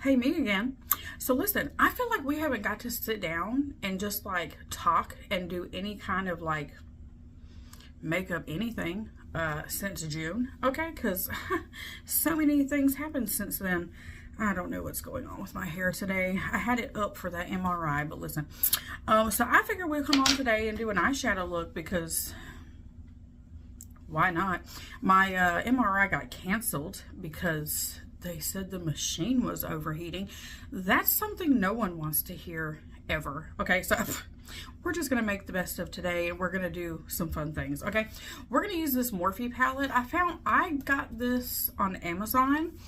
Hey, me again. So listen, I feel like we haven't got to sit down and just like talk and do any kind of like makeup anything since June, okay? Because so many things happened since then. I don't know what's going on with my hair today. I had it up for that MRI, but listen. So I figured we'd come on today and do an eyeshadow look because why not? My MRI got canceled because they said the machine was overheating. That's something no one wants to hear ever. Okay, so we're just gonna make the best of today and we're gonna do some fun things. Okay, we're gonna use this Morphe palette. I got this on Amazon,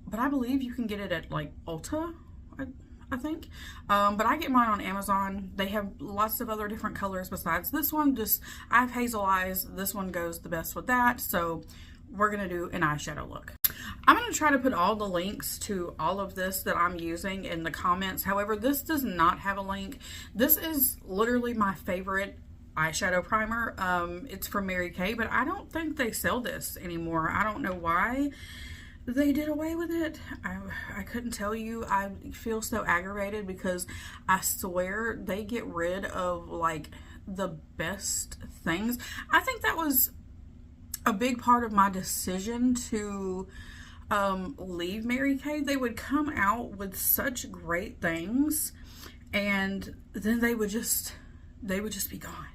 but I believe you can get it at like Ulta, I think. But I get mine on Amazon. They have lots of other different colors besides this one. Just I have hazel eyes. This one goes the best with that. So we're gonna do an eyeshadow look. I'm going to try to put all the links to all of this that I'm using in the comments. However, this does not have a link. This is literally my favorite eyeshadow primer. It's from Mary Kay, but I don't think they sell this anymore. I don't know why they did away with it. I couldn't tell you. I feel so aggravated because I swear they get rid of like the best things. I think that was a big part of my decision to leave Mary Kay. They would come out with such great things and then they would just be gone.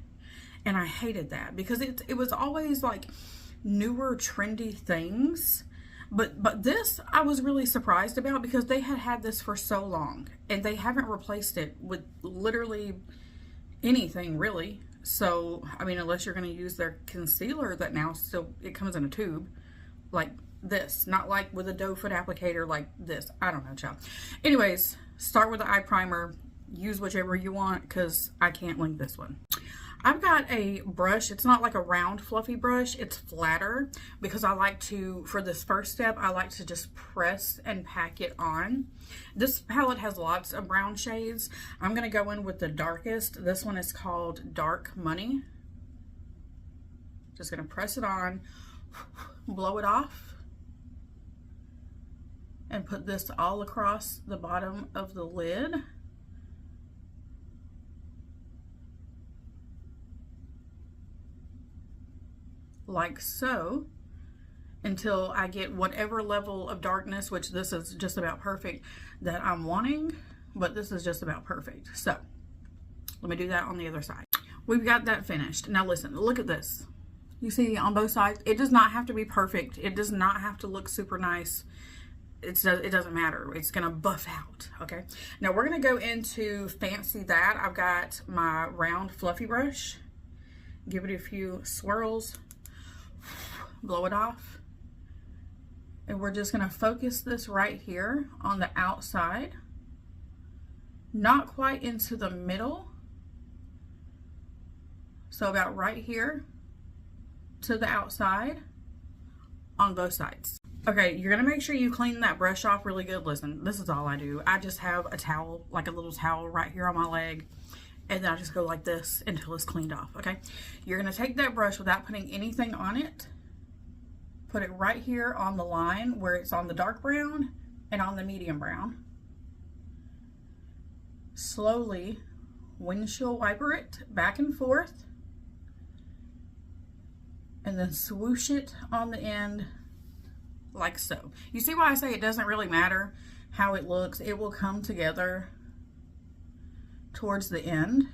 And I hated that because it was always like newer trendy things. But this I was really surprised about because they had this for so long and they haven't replaced it with literally anything really. So, I mean, unless you're going to use their concealer that now still, it comes in a tube like this, not like with a doe foot applicator like this. I don't know, child. Anyways, start with the eye primer. Use whichever you want because I can't link this one. I've got a brush. It's not like a round fluffy brush. It's flatter because I like to, for this first step, I like to just press and pack it on. This palette has lots of brown shades. I'm going to go in with the darkest. This one is called Dark Money. Just going to press it on, blow it off, and put this all across the bottom of the lid. Like so, until I get whatever level of darkness, which this is just about perfect, that I'm wanting, but this is just about perfect. So let me do that on the other side. We've got that finished. Now listen, look at this. You see on both sides, it does not have to be perfect. It does not have to look super nice. It doesn't matter. It's gonna buff out. Okay, now we're gonna go into Fancy That. I've got my round fluffy brush. Give it a few swirls, blow it off, and we're just going to focus this right here on the outside, not quite into the middle, so about right here to the outside on both sides. Okay, you're going to make sure you clean that brush off really good. Listen, this is all I do. I just have a towel, like a little towel right here on my leg, and then I just go like this until it's cleaned off. Okay, you're going to take that brush without putting anything on it, put it right here on the line where it's on the dark brown and on the medium brown. Slowly windshield wiper it back and forth, and then swoosh it on the end like so. You see why I say it doesn't really matter how it looks? It will come together towards the end.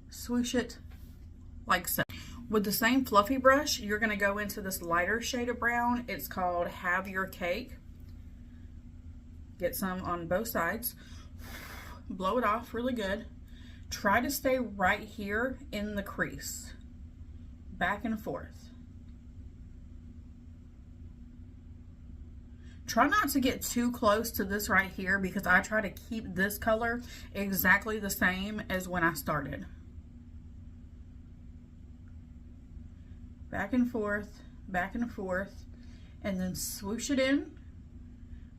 Swoosh it like so. With the same fluffy brush, you're going to go into this lighter shade of brown. It's called Have Your Cake. Get some on both sides. Blow it off really good. Try to stay right here in the crease. Back and forth. Try not to get too close to this right here because I try to keep this color exactly the same as when I started. Back and forth, and then swoosh it in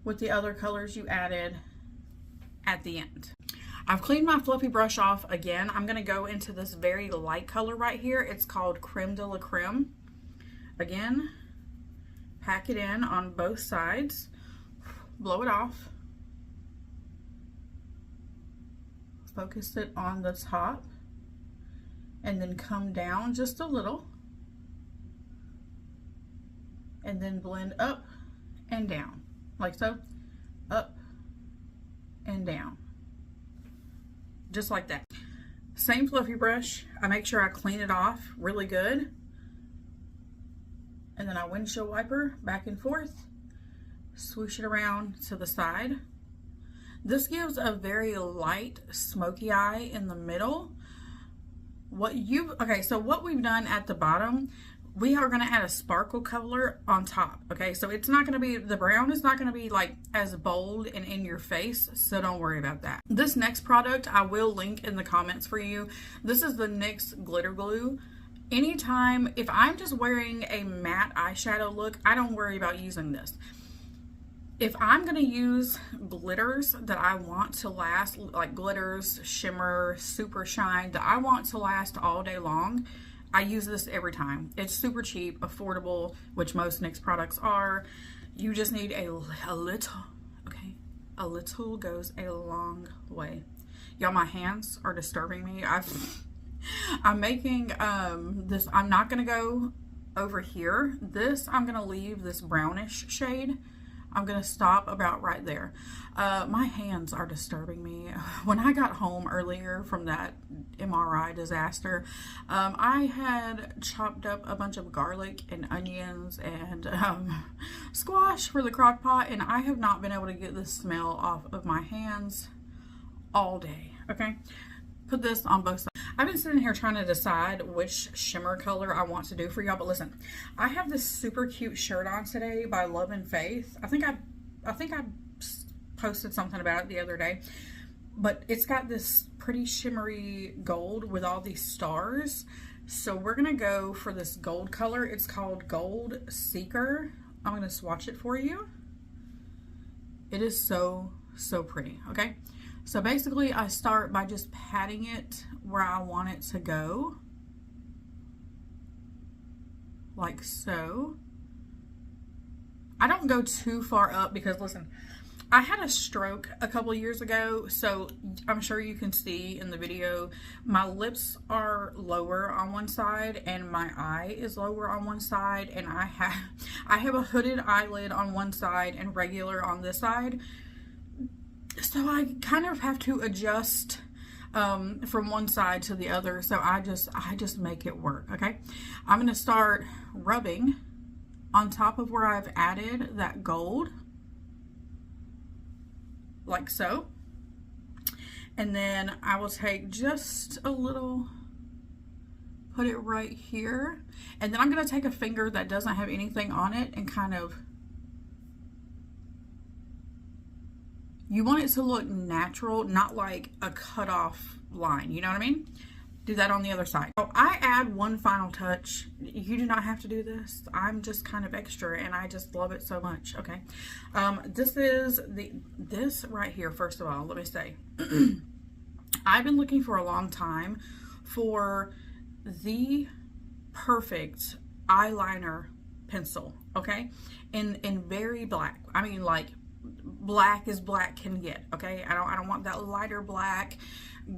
with the other colors you added at the end. I've cleaned my fluffy brush off again. I'm going to go into this very light color right here. It's called Creme de la Creme. Again, Pack it in on both sides, blow it off, focus it on the top, and then come down just a little, and then blend up and down, like so, up and down, just like that. Same fluffy brush, I make sure I clean it off really good, and then I windshield wiper back and forth, swoosh it around to the side. This gives a very light smoky eye in the middle. Okay, so what we've done at the bottom, we are going to add a sparkle color on top. Okay, so it's not going to be, the brown is not going to be like as bold and in your face, so don't worry about that. This next product I will link in the comments for you. This is the NYX glitter glue. Anytime, if I'm just wearing a matte eyeshadow look, I don't worry about using this. If I'm going to use glitters that I want to last, like glitters, shimmer, super shine, that I want to last all day long, I use this every time. It's super cheap, affordable, which most NYX products are. You just need a little, okay? A little goes a long way. Y'all, my hands are disturbing me. I'm making this, I'm not going to go over here. This, I'm going to leave this brownish shade. I'm going to stop about right there. My hands are disturbing me. When I got home earlier from that MRI disaster, I had chopped up a bunch of garlic and onions and squash for the crock pot, and I have not been able to get the smell off of my hands all day, okay? Put this on both sides. I've been sitting here trying to decide which shimmer color I want to do for y'all, but listen, I have this super cute shirt on today by Love and Faith. I think I posted something about it the other day, but it's got this pretty shimmery gold with all these stars. So we're gonna go for this gold color. It's called Gold Seeker. I'm gonna swatch it for you. It is so pretty, okay? So basically I start by just patting it where I want it to go, like so. I don't go too far up because listen, I had a stroke a couple years ago, so I'm sure you can see in the video, my lips are lower on one side and my eye is lower on one side, and I have a hooded eyelid on one side and regular on this side. So I kind of have to adjust from one side to the other. So I just make it work, okay? I'm going to start rubbing on top of where I've added that gold, like so. And then I will take just a little, put it right here. And then I'm going to take a finger that doesn't have anything on it and kind of, you want it to look natural, not like a cut off line, you know what I mean? Do that on the other side. So I add one final touch. You do not have to do this. I'm just kind of extra and I just love it so much, okay? This is this right here, first of all, let me say. I've been looking for a long time for the perfect eyeliner pencil, okay? In very black. I mean, like, black as black can get, okay? I don't want that lighter black,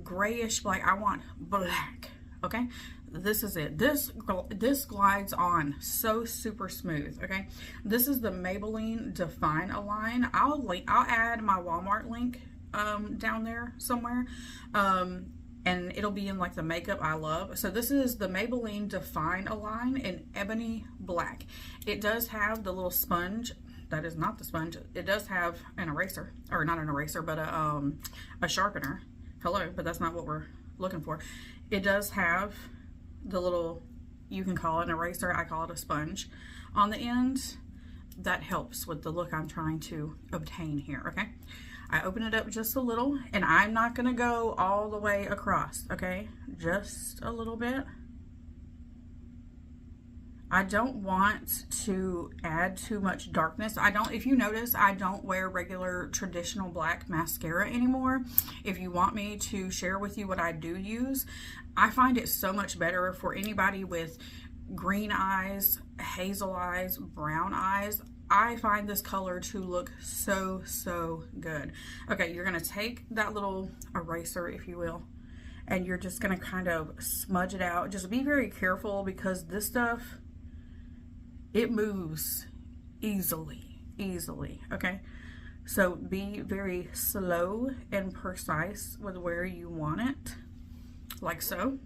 grayish black. I want black, okay? This is it. This glides on so super smooth, okay? This is the Maybelline Define Align. I'll add my Walmart link down there somewhere, and it'll be in like the makeup I love. So this is the Maybelline Define Align in ebony black. It does have the little sponge. That is not the sponge. It does have an eraser, or not an eraser, but a sharpener. Hello, but that's not what we're looking for. It does have the little, you can call it an eraser, I call it a sponge on the end. That helps with the look I'm trying to obtain here, okay? I open it up just a little, and I'm not gonna go all the way across, okay? Just a little bit. I don't want to add too much darkness. If you notice, I don't wear regular traditional black mascara anymore. If you want me to share with you what I do use, I find it so much better for anybody with green eyes, hazel eyes, brown eyes. I find this color to look so, so good. Okay, you're gonna take that little eraser, if you will, and you're just gonna kind of smudge it out. Just be very careful because this stuff, it moves easily, okay? So be very slow and precise with where you want it, like so.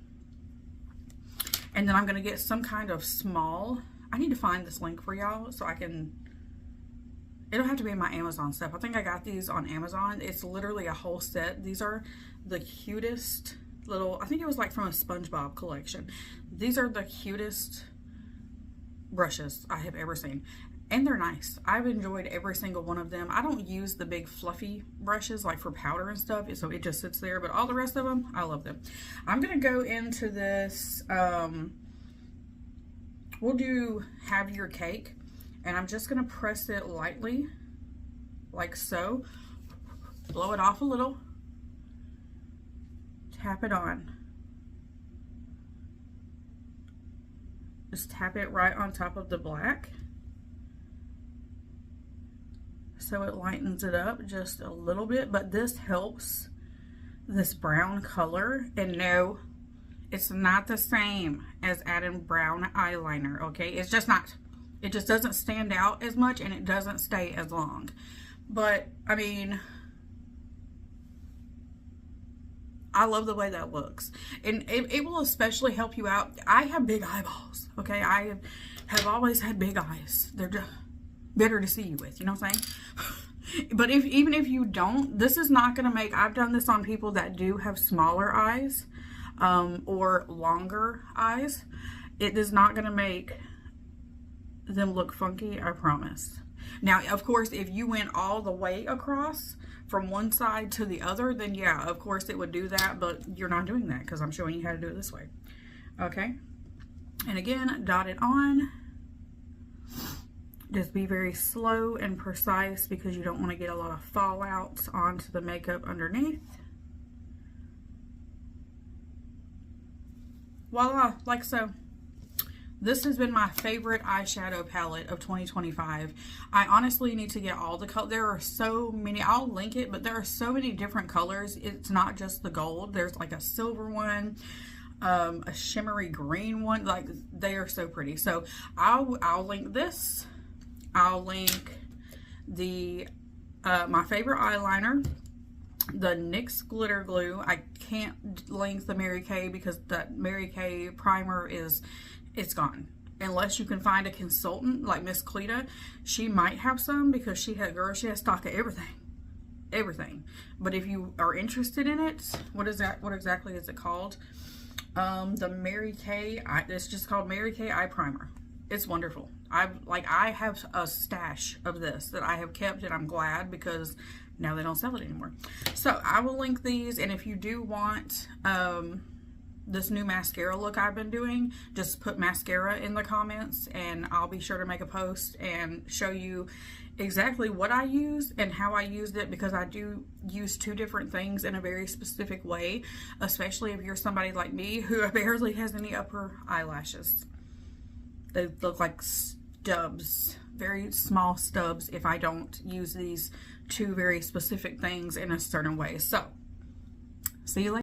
And then I'm gonna get some kind of small, I need to find this link for y'all so I can, it'll have to be in my Amazon stuff. I think I got these on Amazon. It's literally a whole set. These are the cutest little, I think it was like from a SpongeBob collection. These are the cutest brushes I have ever seen. And they're nice. I've enjoyed every single one of them. I don't use the big fluffy brushes like for powder and stuff, so it just sits there, but all the rest of them, I love them. I'm gonna go into this, we'll do Have Your Cake, and I'm just gonna press it lightly, like so. Blow it off a little. Tap it on. Just tap it right on top of the black. So it lightens it up just a little bit, but this helps this brown color. And no, it's not the same as adding brown eyeliner, okay? It's just not. It just doesn't stand out as much and it doesn't stay as long. But, I mean, I love the way that looks. And it will especially help you out. I have big eyeballs, okay? I have always had big eyes. They're just better to see you with, you know what I'm saying? But even if you don't, this is not going to make, I've done this on people that do have smaller eyes or longer eyes. It is not going to make them look funky, I promise. Now, of course, if you went all the way across from one side to the other, then yeah, of course it would do that, but you're not doing that because I'm showing you how to do it this way. Okay? And again, dot it on. Just be very slow and precise because you don't want to get a lot of fallouts onto the makeup underneath. Voila, like so. This has been my favorite eyeshadow palette of 2025. I honestly need to get all the colors. There are so many. I'll link it, but there are so many different colors. It's not just the gold. There's like a silver one, a shimmery green one. Like, they are so pretty. So I'll link this. I'll link the my favorite eyeliner, the NYX glitter glue. I can't link the Mary Kay because that Mary Kay primer it's gone. Unless you can find a consultant like Miss Cleta, she might have some because she has stock of everything. But if you are interested in it, what exactly is it called? The Mary Kay, it's just called Mary Kay eye primer. It's wonderful. I have a stash of this that I have kept, and I'm glad because now they don't sell it anymore. So I will link these, and if you do want this new mascara look I've been doing, just put mascara in the comments and I'll be sure to make a post and show you exactly what I use and how I used it, because I do use two different things in a very specific way, especially if you're somebody like me who barely has any upper eyelashes. They look like stubs, very small stubs, if I don't use these two very specific things in a certain way. So, see you later.